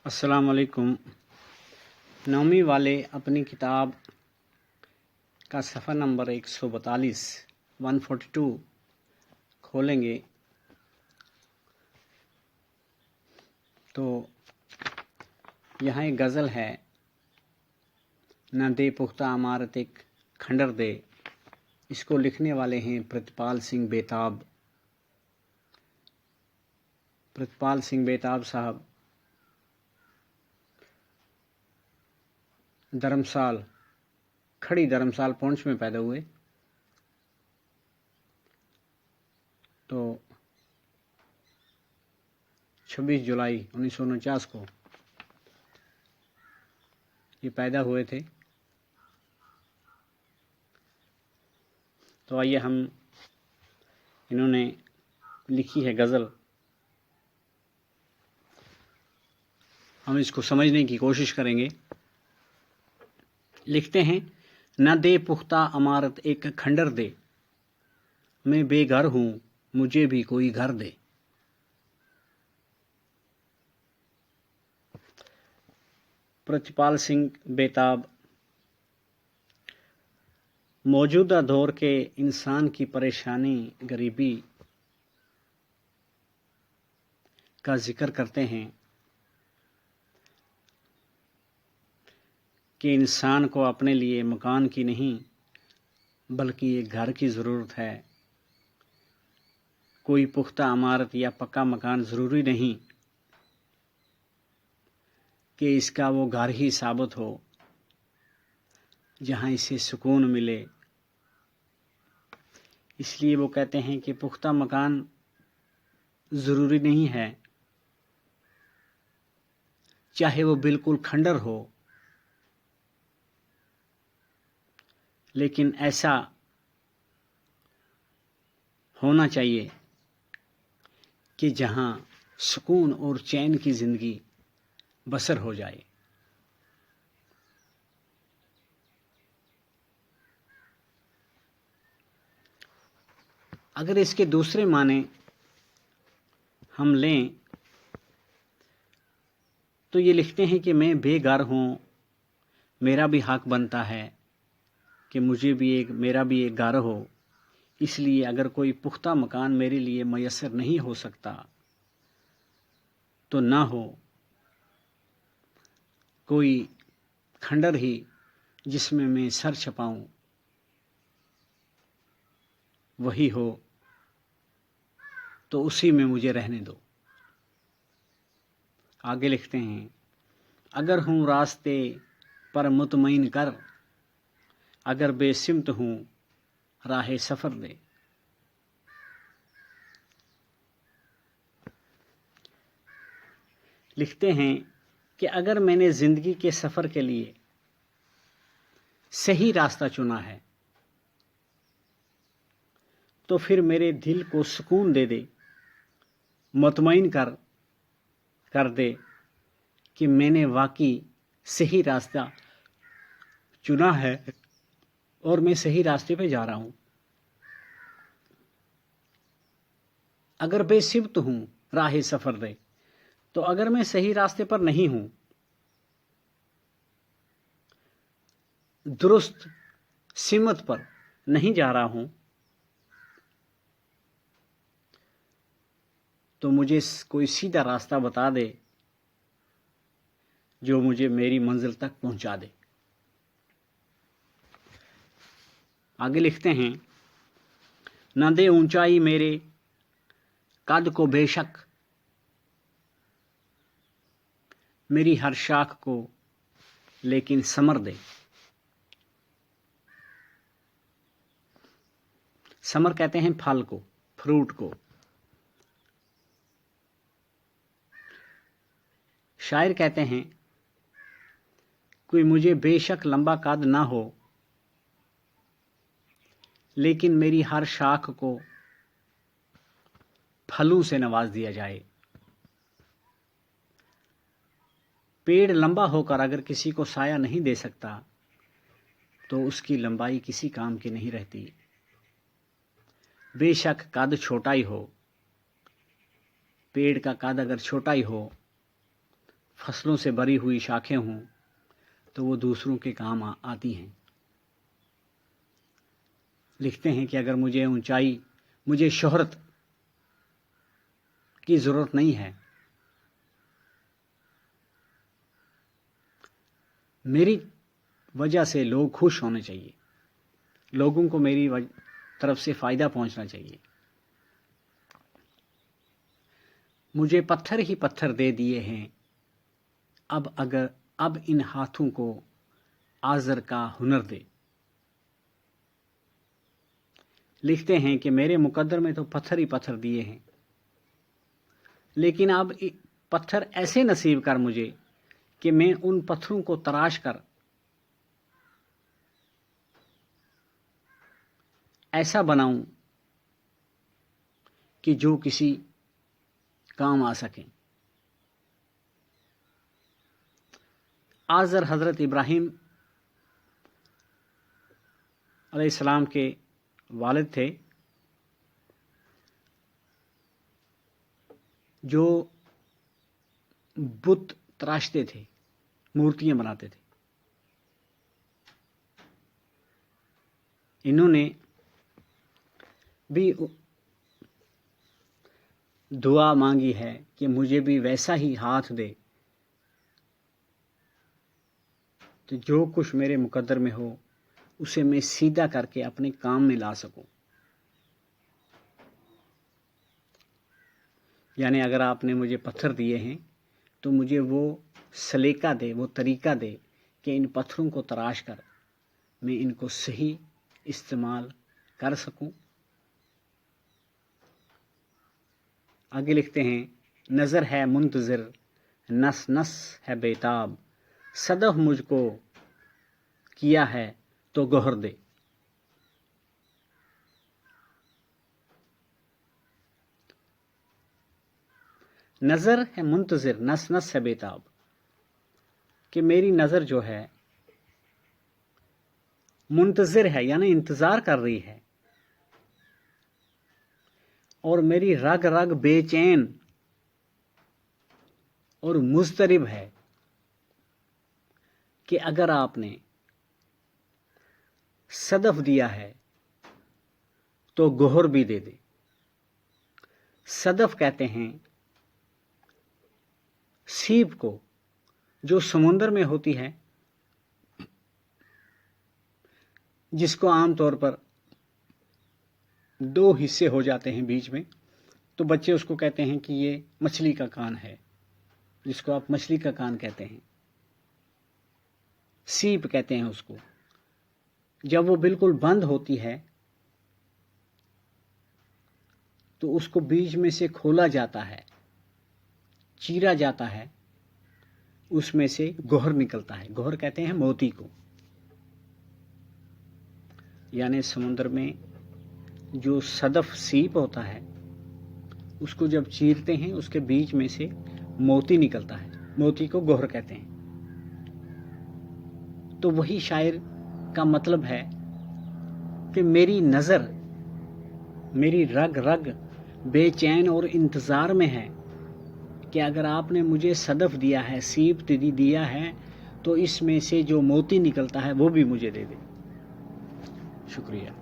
अस्सलाम वालेकुम। नौवीं वाले अपनी किताब का सफ़ा नंबर 142 खोलेंगे तो यहाँ एक गज़ल है, न दे पुख्ता इमारत एक खंडर दे। इसको लिखने वाले हैं प्रितपाल सिंह बेताब। प्रितपाल सिंह बेताब साहब खड़ी धर्मसाल पुंछ में पैदा हुए। तो 26 जुलाई 1949 को ये पैदा हुए थे। तो आइए इन्होंने लिखी है गज़ल, हम इसको समझने की कोशिश करेंगे। लिखते हैं, न दे पुख्ता इमारत एक खंडर दे, मैं बेघर हूँ मुझे भी कोई घर दे। प्रितपाल सिंह बेताब मौजूदा दौर के इंसान की परेशानी गरीबी का जिक्र करते हैं कि इंसान को अपने लिए मकान की नहीं बल्कि एक घर की ज़रूरत है। कोई पुख्ता इमारत या पक्का मकान ज़रूरी नहीं कि इसका वो घर ही साबित हो जहाँ इसे सुकून मिले। इसलिए वो कहते हैं कि पुख्ता मकान ज़रूरी नहीं है, चाहे वो बिल्कुल खंडर हो, लेकिन ऐसा होना चाहिए कि जहाँ सुकून और चैन की ज़िंदगी बसर हो जाए। अगर इसके दूसरे माने हम लें तो ये लिखते हैं कि मैं बेघर हूँ, मेरा भी हक बनता है कि मेरा भी एक घर हो। इसलिए अगर कोई पुख्ता मकान मेरे लिए मयस्सर नहीं हो सकता तो ना हो, कोई खंडर ही जिसमें मैं सर छुपाऊं वही हो, तो उसी में मुझे रहने दो। आगे लिखते हैं, अगर हूँ रास्ते पर मुतमईन कर, अगर बेसिमत हूँ राह सफ़र दे। लिखते हैं कि अगर मैंने ज़िंदगी के सफ़र के लिए सही रास्ता चुना है तो फिर मेरे दिल को सुकून दे, मुतमईन कर दे कि मैंने वाकई सही रास्ता चुना है और मैं सही रास्ते पे जा रहा हूँ। अगर बेसिमत हूँ राह सफ़र दे, तो अगर मैं सही रास्ते पर नहीं हूँ, दुरुस्त सिमत पर नहीं जा रहा हूँ, तो मुझे कोई सीधा रास्ता बता दे जो मुझे मेरी मंजिल तक पहुंचा दे। आगे लिखते हैं, न दे ऊंचाई मेरे कद को बेशक, मेरी हर शाख को लेकिन समर दे। समर कहते हैं फल को, फ्रूट को। शायर कहते हैं, कोई मुझे बेशक लंबा कद ना हो, लेकिन मेरी हर शाख को फलों से नवाज दिया जाए। पेड़ लंबा होकर अगर किसी को साया नहीं दे सकता तो उसकी लंबाई किसी काम की नहीं रहती। बेशक कद छोटा ही हो, पेड़ का कद अगर छोटा ही हो, फसलों से भरी हुई शाखें हों तो वो दूसरों के काम आती हैं। लिखते हैं कि अगर मुझे ऊंचाई, मुझे शोहरत की ज़रूरत नहीं है, मेरी वजह से लोग खुश होने चाहिए, लोगों को मेरी तरफ से फ़ायदा पहुंचना चाहिए। मुझे पत्थर ही पत्थर दे दिए हैं, अब इन हाथों को आज़र का हुनर दे। लिखते हैं कि मेरे मुकद्दर में तो पत्थर ही पत्थर दिए हैं, लेकिन अब पत्थर ऐसे नसीब कर मुझे कि मैं उन पत्थरों को तराश कर ऐसा बनाऊं कि जो किसी काम आ सकें। आज़र हज़रत इब्राहीम अलैहिस्सलाम के वालिद थे, जो बुत तराशते थे, मूर्तियां बनाते थे। इन्होंने भी दुआ मांगी है कि मुझे भी वैसा ही हाथ दे, तो जो कुछ मेरे मुकद्दर में हो उसे मैं सीधा करके अपने काम में ला सकूं। यानी अगर आपने मुझे पत्थर दिए हैं तो मुझे वो सलीका दे, वो तरीका दे कि इन पत्थरों को तराश कर मैं इनको सही इस्तेमाल कर सकूं। आगे लिखते हैं, नज़र है मुंतज़िर, नस नस है बेताब, सदफ मुझको किया है तो गौहर दे। नज़र है मुंतज़िर, नस नस है बेताब, कि मेरी नज़र जो है मुंतज़िर है, यानी इंतज़ार कर रही है, और मेरी रग रग बेचैन और मुज़तरिब है कि अगर आपने सदफ दिया है तो गोहर भी दे दे। सदफ कहते हैं सीप को, जो समुद्र में होती है, जिसको आमतौर पर दो हिस्से हो जाते हैं बीच में, तो बच्चे उसको कहते हैं कि ये मछली का कान है, जिसको आप मछली का कान कहते हैं, सीप कहते हैं उसको। जब वो बिल्कुल बंद होती है तो उसको बीच में से खोला जाता है, चीरा जाता है, उसमें से गोहर निकलता है। गोहर कहते हैं मोती को। यानी समुद्र में जो सदफ सीप होता है, उसको जब चीरते हैं उसके बीच में से मोती निकलता है, मोती को गोहर कहते हैं। तो वही शायर का मतलब है कि मेरी नज़र, मेरी रग रग बेचैन और इंतज़ार में है कि अगर आपने मुझे सदफ दिया है, सीप दिया है, तो इसमें से जो मोती निकलता है वो भी मुझे दे दे। शुक्रिया।